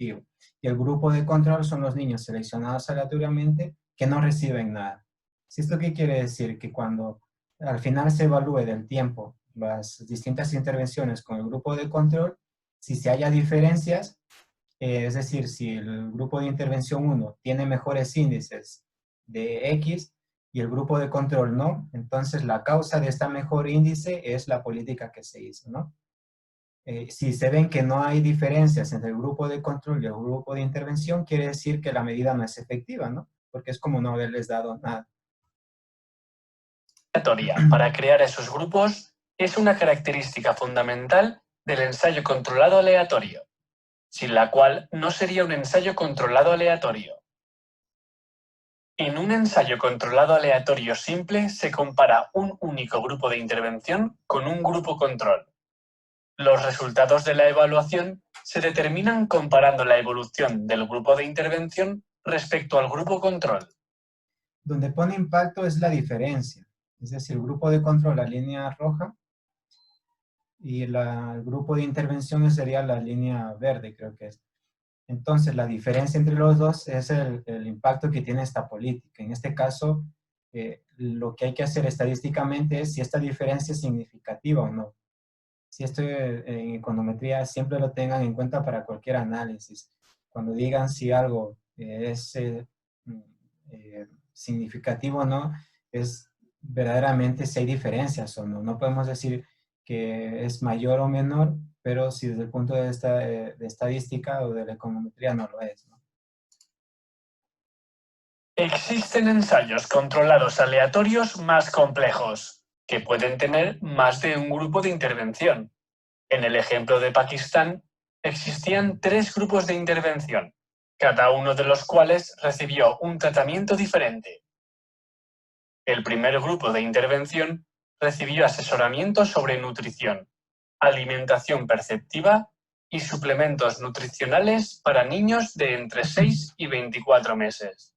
instructivo. Y el grupo de control son los niños seleccionados aleatoriamente que no reciben nada. ¿Esto qué quiere decir? Que cuando al final se evalúe del tiempo las distintas intervenciones con el grupo de control, si se haya diferencias, es decir, si el grupo de intervención 1 tiene mejores índices de X y el grupo de control no, entonces la causa de esta mejor índice es la política que se hizo, ¿no? Si se ven que no hay diferencias entre el grupo de control y el grupo de intervención, quiere decir que la medida no es efectiva, ¿no? Porque es como no haberles dado nada. Aleatoria para crear esos grupos es una característica fundamental del ensayo controlado aleatorio, sin la cual no sería un ensayo controlado aleatorio. En un ensayo controlado aleatorio simple se compara un único grupo de intervención con un grupo control. Los resultados de la evaluación se determinan comparando la evolución del grupo de intervención respecto al grupo control. Donde pone impacto es la diferencia. Es decir, el grupo de control, la línea roja, y el grupo de intervención sería la línea verde, creo que es. Entonces, la diferencia entre los dos es el impacto que tiene esta política. En este caso, lo que hay que hacer estadísticamente es si esta diferencia es significativa o no. Si esto en econometría siempre lo tengan en cuenta para cualquier análisis. Cuando digan si algo es significativo o no, es verdaderamente si hay diferencias o no. No podemos decir que es mayor o menor, pero si desde el punto de vista de estadística o de la econometría no lo es, ¿no? Existen ensayos controlados aleatorios más complejos, que pueden tener más de un grupo de intervención. En el ejemplo de Pakistán, existían 3 grupos de intervención, cada uno de los cuales recibió un tratamiento diferente. El primer grupo de intervención recibió asesoramiento sobre nutrición, alimentación perceptiva y suplementos nutricionales para niños de entre 6 y 24 meses.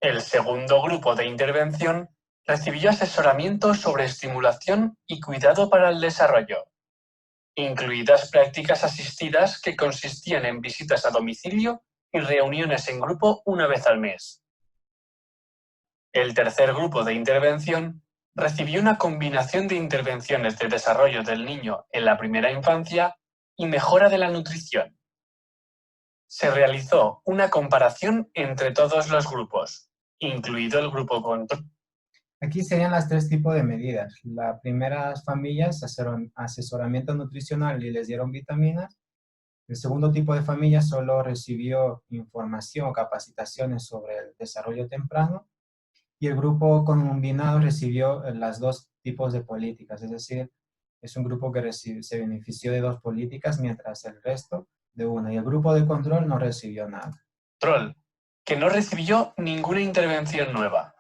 El segundo grupo de intervención recibió asesoramiento sobre estimulación y cuidado para el desarrollo, incluidas prácticas asistidas que consistían en visitas a domicilio y reuniones en grupo una vez al mes. El tercer grupo de intervención recibió una combinación de intervenciones de desarrollo del niño en la primera infancia y mejora de la nutrición. Se realizó una comparación entre todos los grupos, incluido el grupo control. Aquí serían las 3 tipos de medidas. La primera, familias, asesoramiento nutricional y les dieron vitaminas. El segundo tipo de familia solo recibió información o capacitaciones sobre el desarrollo temprano. Y el grupo combinado recibió las 2 tipos de políticas. Es decir, es un grupo que se benefició de 2 políticas, mientras el resto de una. Y el grupo de control no recibió nada. Control, que no recibió ninguna intervención nueva.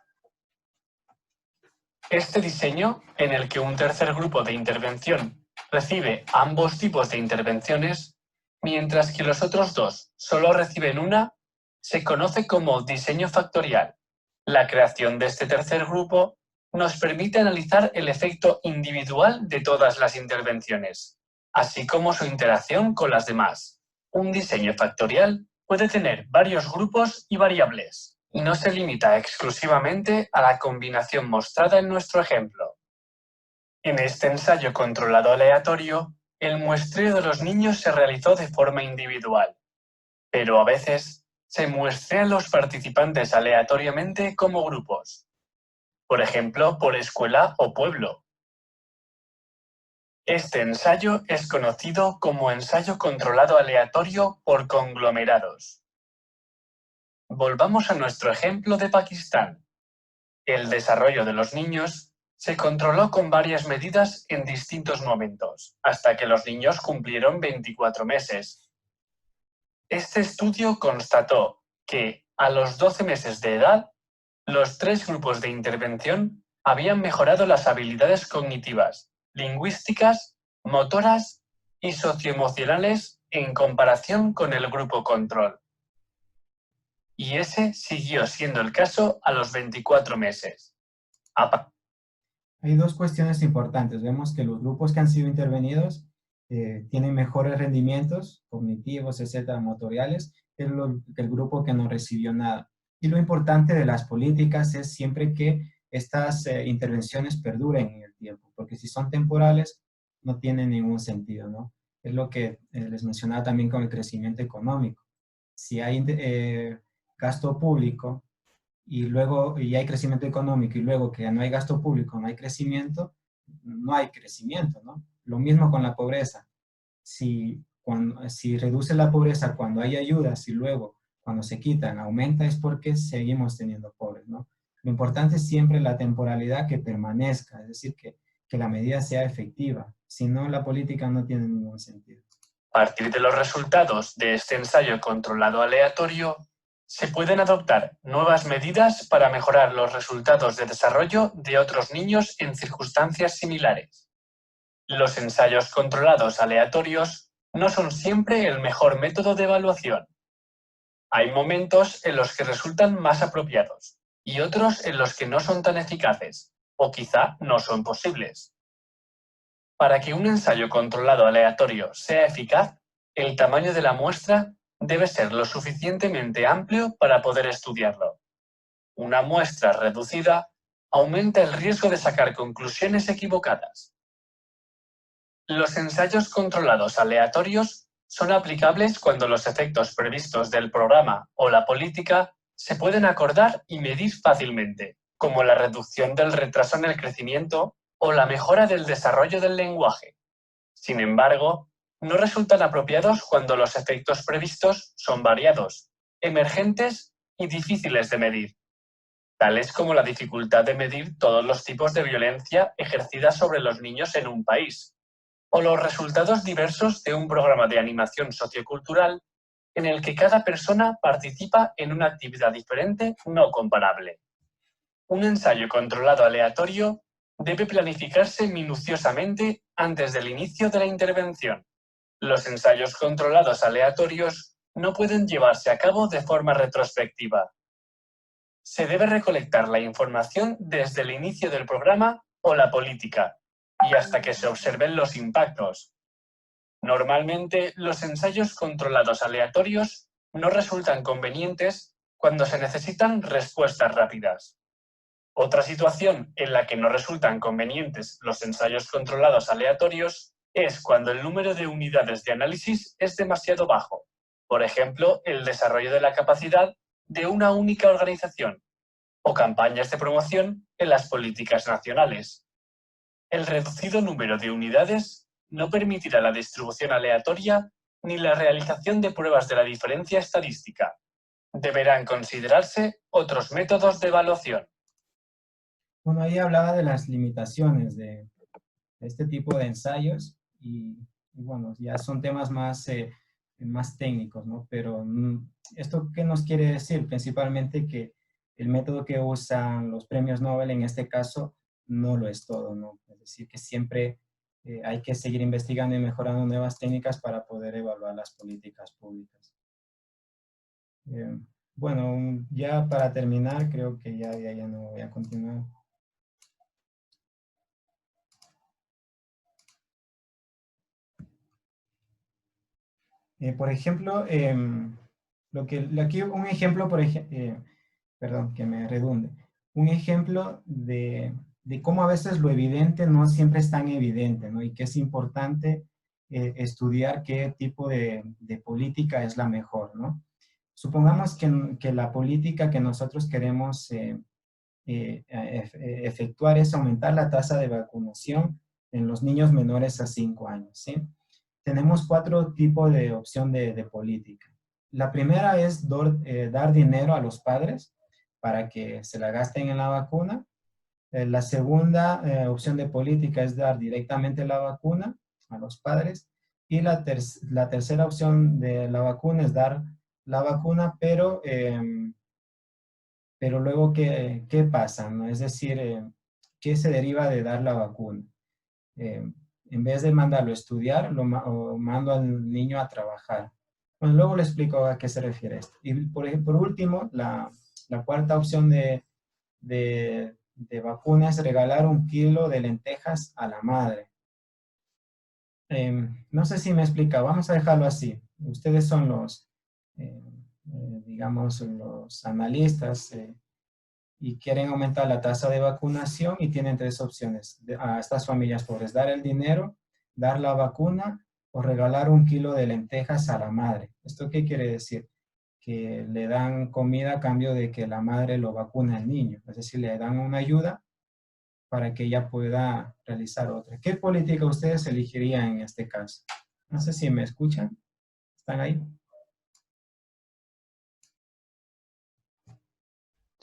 Este diseño, en el que un tercer grupo de intervención recibe ambos tipos de intervenciones, mientras que los otros 2 solo reciben una, se conoce como diseño factorial. La creación de este tercer grupo nos permite analizar el efecto individual de todas las intervenciones, así como su interacción con las demás. Un diseño factorial puede tener varios grupos y variables, y no se limita exclusivamente a la combinación mostrada en nuestro ejemplo. En este ensayo controlado aleatorio, el muestreo de los niños se realizó de forma individual, pero a veces se muestrean los participantes aleatoriamente como grupos, por ejemplo, por escuela o pueblo. Este ensayo es conocido como ensayo controlado aleatorio por conglomerados. Volvamos a nuestro ejemplo de Pakistán. El desarrollo de los niños se controló con varias medidas en distintos momentos, hasta que los niños cumplieron 24 meses. Este estudio constató que, a los 12 meses de edad, los 3 grupos de intervención habían mejorado las habilidades cognitivas, lingüísticas, motoras y socioemocionales en comparación con el grupo control. Y ese siguió siendo el caso a los 24 meses. Hay 2 cuestiones importantes. Vemos que los grupos que han sido intervenidos tienen mejores rendimientos cognitivos, etcétera, motoriales, que el grupo que no recibió nada. Y lo importante de las políticas es siempre que estas intervenciones perduren en el tiempo, porque si son temporales, no tienen ningún sentido, ¿no? Es lo que les mencionaba también con el crecimiento económico. Si hay gasto público y luego y hay crecimiento económico y luego que no hay gasto público, no hay crecimiento, ¿no? Lo mismo con la pobreza. Si reduce la pobreza cuando hay ayudas y luego cuando se quitan aumenta, es porque seguimos teniendo pobres, ¿no? Lo importante es siempre la temporalidad, que permanezca, es decir, que la medida sea efectiva. Si no, la política no tiene ningún sentido. A partir de los resultados de este ensayo controlado aleatorio, se pueden adoptar nuevas medidas para mejorar los resultados de desarrollo de otros niños en circunstancias similares. Los ensayos controlados aleatorios no son siempre el mejor método de evaluación. Hay momentos en los que resultan más apropiados y otros en los que no son tan eficaces, o quizá no son posibles. Para que un ensayo controlado aleatorio sea eficaz, el tamaño de la muestra debe ser lo suficientemente amplio para poder estudiarlo. Una muestra reducida aumenta el riesgo de sacar conclusiones equivocadas. Los ensayos controlados aleatorios son aplicables cuando los efectos previstos del programa o la política se pueden acordar y medir fácilmente, como la reducción del retraso en el crecimiento o la mejora del desarrollo del lenguaje. Sin embargo, no resultan apropiados cuando los efectos previstos son variados, emergentes y difíciles de medir, tales como la dificultad de medir todos los tipos de violencia ejercida sobre los niños en un país, o los resultados diversos de un programa de animación sociocultural en el que cada persona participa en una actividad diferente no comparable. Un ensayo controlado aleatorio debe planificarse minuciosamente antes del inicio de la intervención. Los ensayos controlados aleatorios no pueden llevarse a cabo de forma retrospectiva. Se debe recolectar la información desde el inicio del programa o la política y hasta que se observen los impactos. Normalmente, los ensayos controlados aleatorios no resultan convenientes cuando se necesitan respuestas rápidas. Otra situación en la que no resultan convenientes los ensayos controlados aleatorios es cuando el número de unidades de análisis es demasiado bajo. Por ejemplo, el desarrollo de la capacidad de una única organización o campañas de promoción en las políticas nacionales. El reducido número de unidades no permitirá la distribución aleatoria ni la realización de pruebas de la diferencia estadística. Deberán considerarse otros métodos de evaluación. Bueno, ahí hablaba de las limitaciones de este tipo de ensayos y bueno, ya son temas más, más técnicos, ¿no? Pero ¿esto qué nos quiere decir? Principalmente que el método que usan los premios Nobel en este caso no lo es todo, ¿no? Es decir, que siempre hay que seguir investigando y mejorando nuevas técnicas para poder evaluar las políticas públicas. Bueno, ya para terminar, creo que ya no voy a continuar. Por ejemplo, aquí un ejemplo, perdón, que me redunde, un ejemplo de cómo a veces lo evidente no siempre es tan evidente, ¿no? Y que es importante estudiar qué tipo de política es la mejor, ¿no? Supongamos que la política que nosotros queremos efectuar es aumentar la tasa de vacunación en los niños menores a 5 años, ¿sí? Tenemos 4 tipos de opción de política. La primera es dar dinero a los padres para que se la gasten en la vacuna. La segunda opción de política es dar directamente la vacuna a los padres. Y la tercera opción de la vacuna es dar la vacuna, pero luego, ¿qué pasa? ¿No? Es decir, ¿qué se deriva de dar la vacuna? En vez de mandarlo a estudiar, o mando al niño a trabajar. Bueno, luego le explico a qué se refiere esto. Y por último, la cuarta opción de vacuna es regalar 1 kilo de lentejas a la madre. No sé si me explica, vamos a dejarlo así. Ustedes son digamos, los analistas y quieren aumentar la tasa de vacunación y tienen tres opciones a estas familias pobres: dar el dinero, dar la vacuna o regalar 1 kilo de lentejas a la madre. ¿Esto qué quiere decir? Que le dan comida a cambio de que la madre lo vacune al niño, es decir, le dan una ayuda para que ella pueda realizar otra. ¿Qué política ustedes elegirían en este caso? No sé si me escuchan. ¿Están ahí?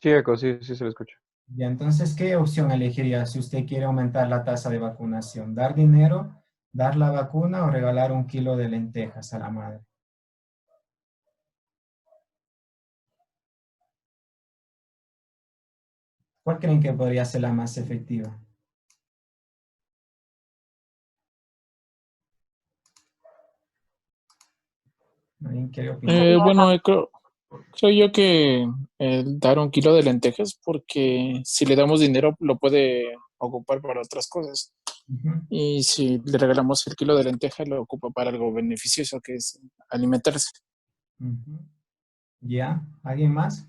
Sí, Eco, sí, sí se lo escucha. Y entonces, ¿qué opción elegiría si usted quiere aumentar la tasa de vacunación? ¿Dar dinero, dar la vacuna o regalar 1 kilo de lentejas a la madre? ¿Cuál creen que podría ser la más efectiva? ¿Alguien quiere opinar? Bueno, creo yo que dar 1 kilo de lentejas, porque si le damos dinero lo puede ocupar para otras cosas. Ujú, Y si le regalamos el kilo de lentejas, lo ocupa para algo beneficioso, que es alimentarse. ujú. ¿Ya? ¿Alguien más?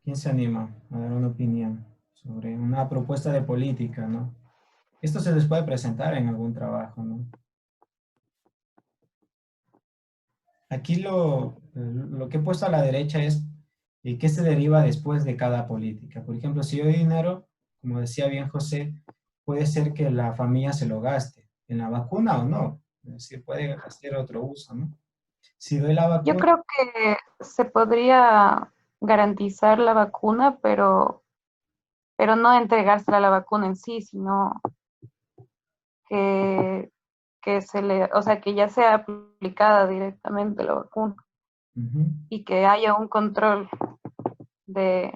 ¿Quién se anima a dar una opinión sobre una propuesta de política, ¿no? Esto se les puede presentar en algún trabajo, ¿no? Aquí lo que he puesto a la derecha es qué se deriva después de cada política. Por ejemplo, si yo doy dinero, como decía bien José, puede ser que la familia se lo gaste en la vacuna o no. Es decir, puede hacer otro uso, ¿no? Si doy la Yo vacuna, creo que se podría garantizar la vacuna, pero no entregársela a la vacuna en sí, sino que, que se le, o sea, que ya sea aplicada directamente la vacuna ujú, y que haya un control de,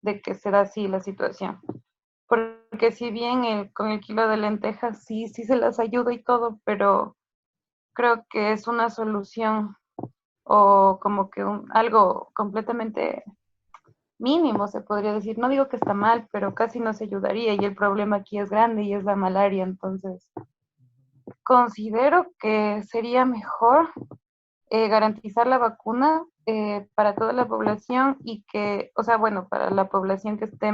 de que se da así la situación. Porque si bien con el kilo de lentejas sí se las ayuda y todo, pero creo que es una solución o como que algo completamente mínimo, se podría decir. No digo que está mal, pero casi no se ayudaría y el problema aquí es grande y es la malaria. Entonces, considero que sería mejor garantizar la vacuna para toda la población y que, o sea, bueno, para la población que esté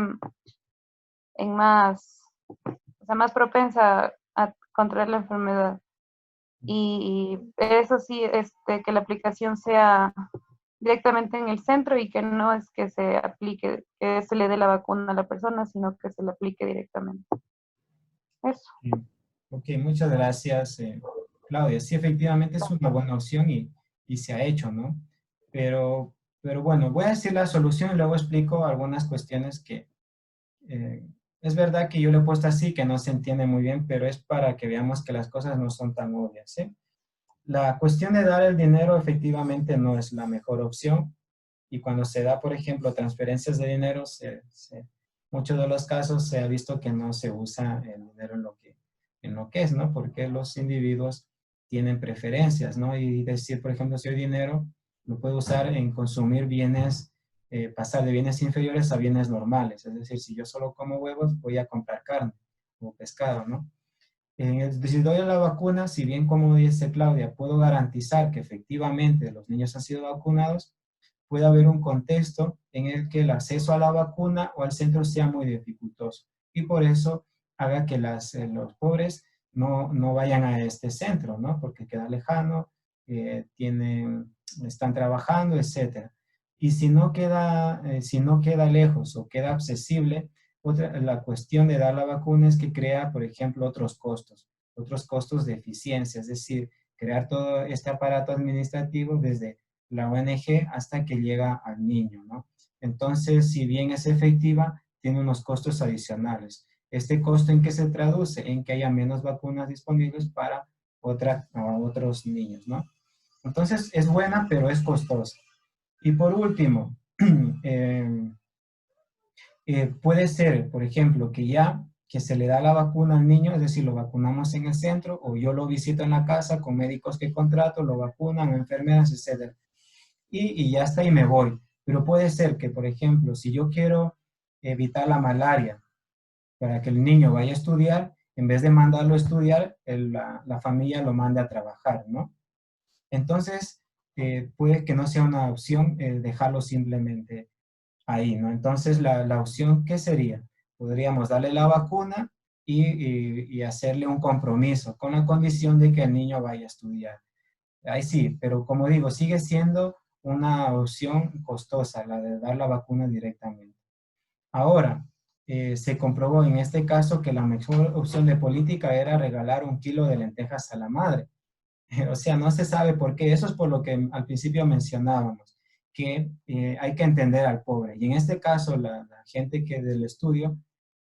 en más, o sea, más propensa a contraer la enfermedad. Y eso sí, que la aplicación sea directamente en el centro y que no es que se aplique, que se le dé la vacuna a la persona, sino que se le aplique directamente. Eso. sí. Ok, muchas gracias, Claudia. Sí, efectivamente es una buena opción y se ha hecho, ¿no? Pero bueno, voy a decir la solución y luego explico algunas cuestiones que es verdad que yo le he puesto así, que no se entiende muy bien, pero es para que veamos que las cosas no son tan obvias, ¿sí? La cuestión de dar el dinero efectivamente no es la mejor opción y cuando se da, por ejemplo, transferencias de dinero, muchos de los casos se ha visto que no se usa el dinero en lo que es, ¿no? Porque los individuos tienen preferencias, ¿no? Y decir, por ejemplo, si hay dinero, lo puedo usar en consumir bienes, pasar de bienes inferiores a bienes normales. Es decir, si yo solo como huevos, voy a comprar carne o pescado, ¿no? Si doy la vacuna, si bien como dice Claudia, puedo garantizar que efectivamente los niños han sido vacunados, puede haber un contexto en el que el acceso a la vacuna o al centro sea muy dificultoso y por eso haga que los pobres no vayan a este centro, ¿no? Porque queda lejano, están trabajando, etcétera. Y si no queda lejos o queda accesible, la cuestión de dar la vacuna es que crea, por ejemplo, otros costos de eficiencia, es decir, crear todo este aparato administrativo desde la ONG hasta que llega al niño, ¿no? Entonces, si bien es efectiva, tiene unos costos adicionales. ¿Este costo en qué se traduce? En que haya menos vacunas disponibles para otros niños, ¿no? Entonces, es buena, pero es costosa. Y por último, puede ser, por ejemplo, que se le da la vacuna al niño, es decir, lo vacunamos en el centro o yo lo visito en la casa con médicos que contrato, lo vacunan, enfermeras, etc. Y ya está y me voy. Pero puede ser que, por ejemplo, si yo quiero evitar la malaria, para que el niño vaya a estudiar, en vez de mandarlo a estudiar, la familia lo manda a trabajar, ¿no? Entonces, puede que no sea una opción dejarlo simplemente ahí, ¿no? Entonces, la opción, ¿qué sería? Podríamos darle la vacuna y hacerle un compromiso con la condición de que el niño vaya a estudiar. Ahí sí, pero como digo, sigue siendo una opción costosa la de dar la vacuna directamente. Ahora, se comprobó en este caso que la mejor opción de política era regalar 1 kilo de lentejas a la madre. O sea, no se sabe por qué. Eso es por lo que al principio mencionábamos, que hay que entender al pobre. Y en este caso, la gente que del estudio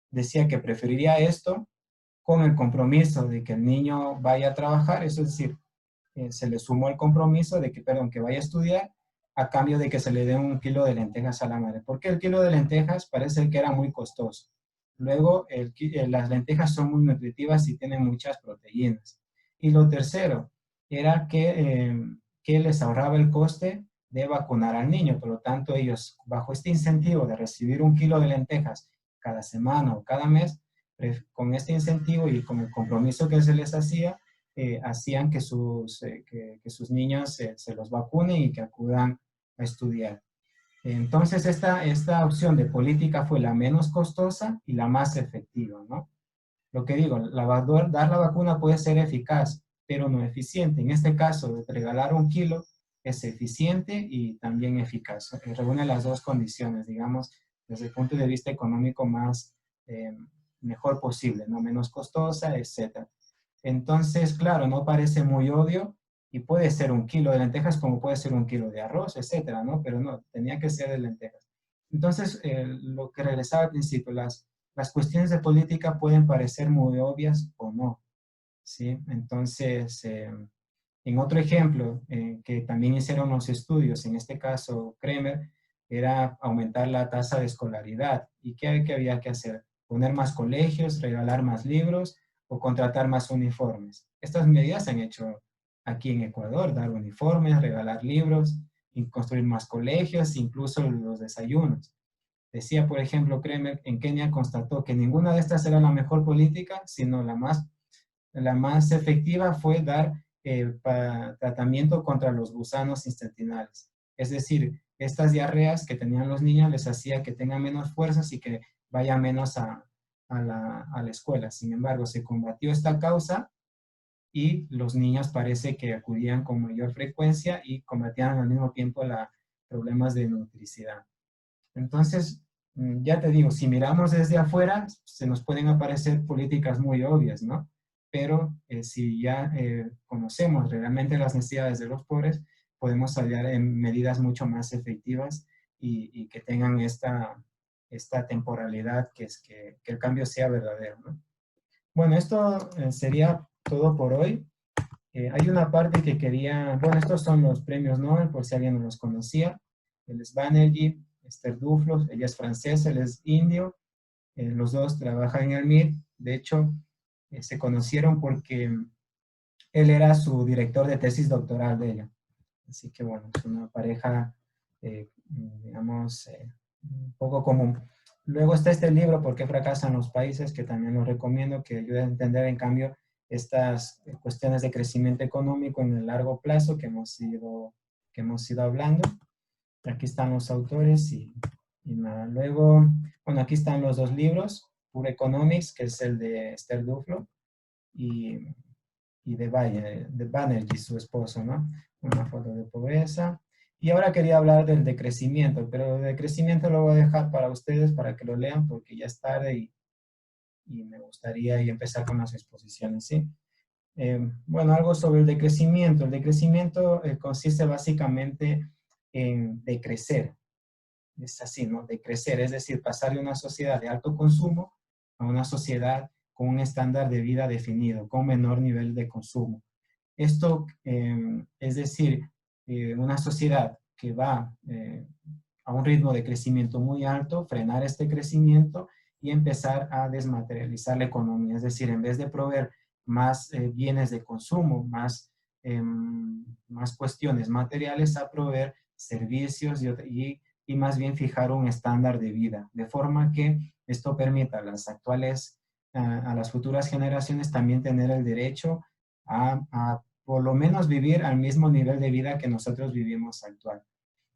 decía que preferiría esto con el compromiso de que el niño vaya a trabajar, eso es decir, se le sumó el compromiso de que, perdón, que vaya a estudiar a cambio de que se le dé 1 kilo de lentejas a la madre. Porque el kilo de lentejas parece que era muy costoso. Luego, las lentejas son muy nutritivas y tienen muchas proteínas. Y lo tercero era que les ahorraba el coste de vacunar al niño. Por lo tanto, ellos, bajo este incentivo de recibir 1 kilo de lentejas cada semana o cada mes, con este incentivo y con el compromiso que se les hacía, hacían que sus niños se los vacunen y que acudan a estudiar. Entonces, esta opción de política fue la menos costosa y la más efectiva, ¿no? Lo que digo, dar la vacuna puede ser eficaz, pero no eficiente. En este caso, regalar 1 kilo es eficiente y también eficaz. Reúne las dos condiciones, digamos, desde el punto de vista económico mejor posible, ¿no? Menos costosa, etc. Entonces, claro, no parece muy obvio y puede ser 1 kilo de lentejas como puede ser 1 kilo de arroz, etcétera, ¿no? Pero no, tenía que ser de lentejas. Entonces, lo que regresaba al principio, las cuestiones de política pueden parecer muy obvias o no, ¿sí? Entonces, en otro ejemplo, que también hicieron los estudios, en este caso Kremer, era aumentar la tasa de escolaridad. ¿Y qué había que hacer? Poner más colegios, regalar más libros o contratar más uniformes. Estas medidas se han hecho aquí en Ecuador, dar uniformes, regalar libros, y construir más colegios, incluso los desayunos. Decía, por ejemplo, Kremer, en Kenia constató que ninguna de estas era la mejor política, sino la más efectiva fue dar tratamiento contra los gusanos intestinales. Es decir, estas diarreas que tenían los niños les hacía que tengan menos fuerzas y que vayan menos a la escuela. Sin embargo, se combatió esta causa y los niños parece que acudían con mayor frecuencia y combatían al mismo tiempo problemas de nutricidad. Entonces, ya te digo, si miramos desde afuera, se nos pueden aparecer políticas muy obvias, ¿no? Pero si ya conocemos realmente las necesidades de los pobres, podemos hallar en medidas mucho más efectivas y que tengan esta temporalidad, que es que el cambio sea verdadero, ¿no? Bueno, esto sería todo por hoy. Hay una parte que quería, bueno, estos son los premios Nobel, por si alguien no los conocía. Él es Banerjee, Esther Duflo, ella es francesa, él es indio. Los dos trabajan en el MIT. De hecho, se conocieron porque él era su director de tesis doctoral de ella. Así que bueno, es una pareja, digamos, un poco común. Luego está este libro, ¿Por qué fracasan los países?, que también lo recomiendo, que ayuda a entender, en cambio, estas cuestiones de crecimiento económico en el largo plazo que hemos ido hablando. Aquí están los autores y nada. Luego, bueno, aquí están los dos libros, Pure Economics, que es el de Esther Duflo, y de Banerjee, su esposo, ¿no? Una foto de pobreza. Y ahora quería hablar del decrecimiento, pero el decrecimiento lo voy a dejar para ustedes, para que lo lean, porque ya es tarde y me gustaría empezar con las exposiciones, ¿sí? Bueno, algo sobre el decrecimiento. El decrecimiento consiste básicamente en decrecer. Es así, ¿no? Decrecer, es decir, pasar de una sociedad de alto consumo a una sociedad con un estándar de vida definido, con menor nivel de consumo. Esto, es decir, una sociedad que va a un ritmo de crecimiento muy alto, frenar este crecimiento y empezar a desmaterializar la economía. Es decir, en vez de proveer más bienes de consumo, más cuestiones materiales, a proveer servicios y y más bien fijar un estándar de vida, de forma que esto permita a las a las futuras generaciones también tener el derecho a por lo menos vivir al mismo nivel de vida que nosotros vivimos actual.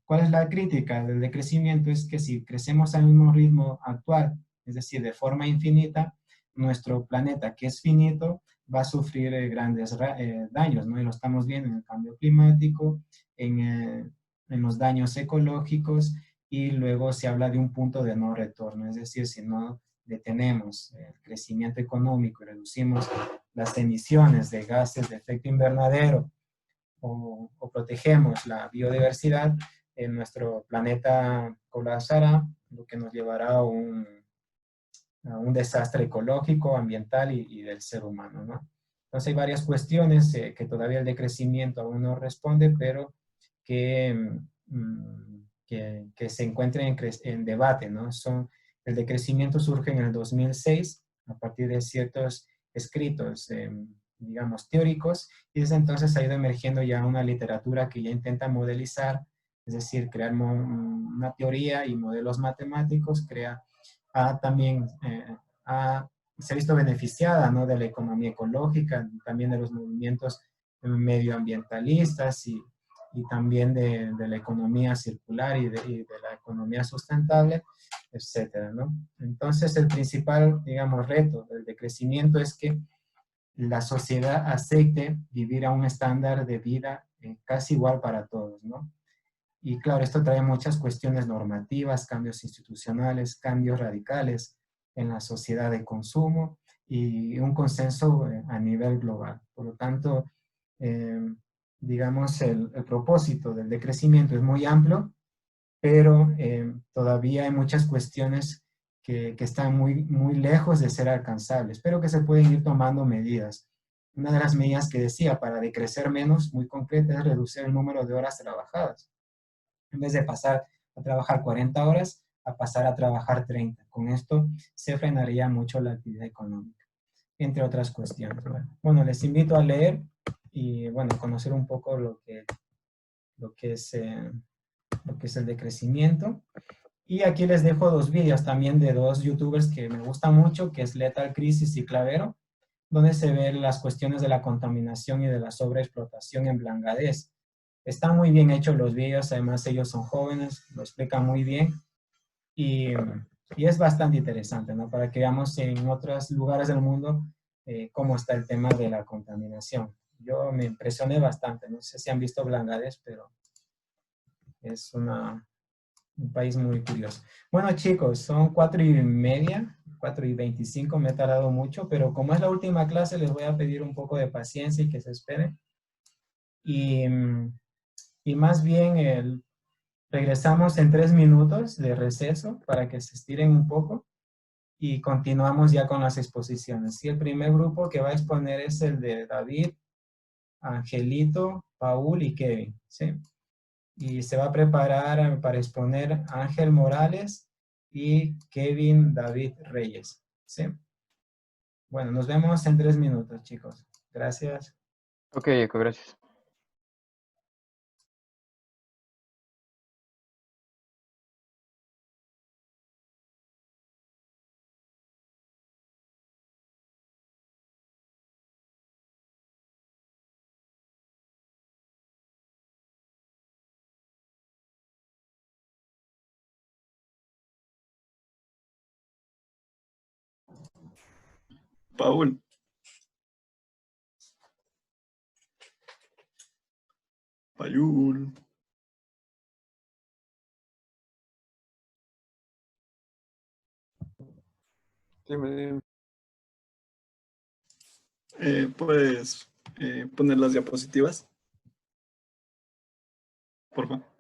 ¿Cuál es la crítica del decrecimiento? Es que si crecemos al mismo ritmo actual, es decir, de forma infinita, nuestro planeta, que es finito, va a sufrir grandes daños, ¿no? Y lo estamos viendo en el cambio climático, en los daños ecológicos, y luego se habla de un punto de no retorno, es decir, si no detenemos el crecimiento económico y reducimos las emisiones de gases de efecto invernadero o protegemos la biodiversidad, en nuestro planeta colapsará, lo que nos llevará a un desastre ecológico, ambiental y del ser humano, ¿no? Entonces hay varias cuestiones que todavía el decrecimiento aún no responde, pero que, que se encuentran en debate, ¿no? El decrecimiento surge en el 2006 a partir de ciertos escritos, digamos, teóricos, y desde entonces ha ido emergiendo ya una literatura que ya intenta modelizar, es decir, crear una teoría y modelos matemáticos, también se ha visto beneficiada, ¿no?, de la economía ecológica, también de los movimientos medioambientalistas y también de la economía circular y de la economía sustentable, etcétera, ¿no? Entonces, el principal, digamos, reto del decrecimiento es que la sociedad acepte vivir a un estándar de vida casi igual para todos, ¿no? Y claro, esto trae muchas cuestiones normativas, cambios institucionales, cambios radicales en la sociedad de consumo y un consenso a nivel global. Por lo tanto, digamos, el propósito del decrecimiento es muy amplio, pero todavía hay muchas cuestiones que están muy lejos de ser alcanzables, pero que se pueden ir tomando medidas. Una de las medidas que decía para decrecer menos, muy concreta, es reducir el número de horas trabajadas. En vez de pasar a trabajar 40 horas, a pasar a trabajar 30. Con esto se frenaría mucho la actividad económica, entre otras cuestiones. Bueno, les invito a leer y, bueno, conocer un poco lo que es el decrecimiento. Y aquí les dejo dos vídeos también de dos youtubers que me gustan mucho, que es Lethal Crisis y Clavero, donde se ven las cuestiones de la contaminación y de la sobreexplotación en Bangladesh. Están muy bien hechos los vídeos, además ellos son jóvenes, lo explican muy bien y es bastante interesante, ¿no? Para que veamos en otros lugares del mundo cómo está el tema de la contaminación. Yo me impresioné bastante, no sé si han visto Bangladesh, pero es un país muy curioso. Bueno, chicos, son 4:30, 4:25, me he tardado mucho, pero como es la última clase, les voy a pedir un poco de paciencia y que se esperen. Y más bien regresamos en 3 minutos de receso para que se estiren un poco y continuamos ya con las exposiciones. Y el primer grupo que va a exponer es el de David, Angelito, Paul y Kevin, ¿sí? Y se va a preparar para exponer Ángel Morales y Kevin David Reyes, ¿sí? Bueno, nos vemos en 3 minutos, chicos. Gracias. Ok, Eco, gracias. Paul. Payul. Dime. ¿Puedes poner las diapositivas? Por favor.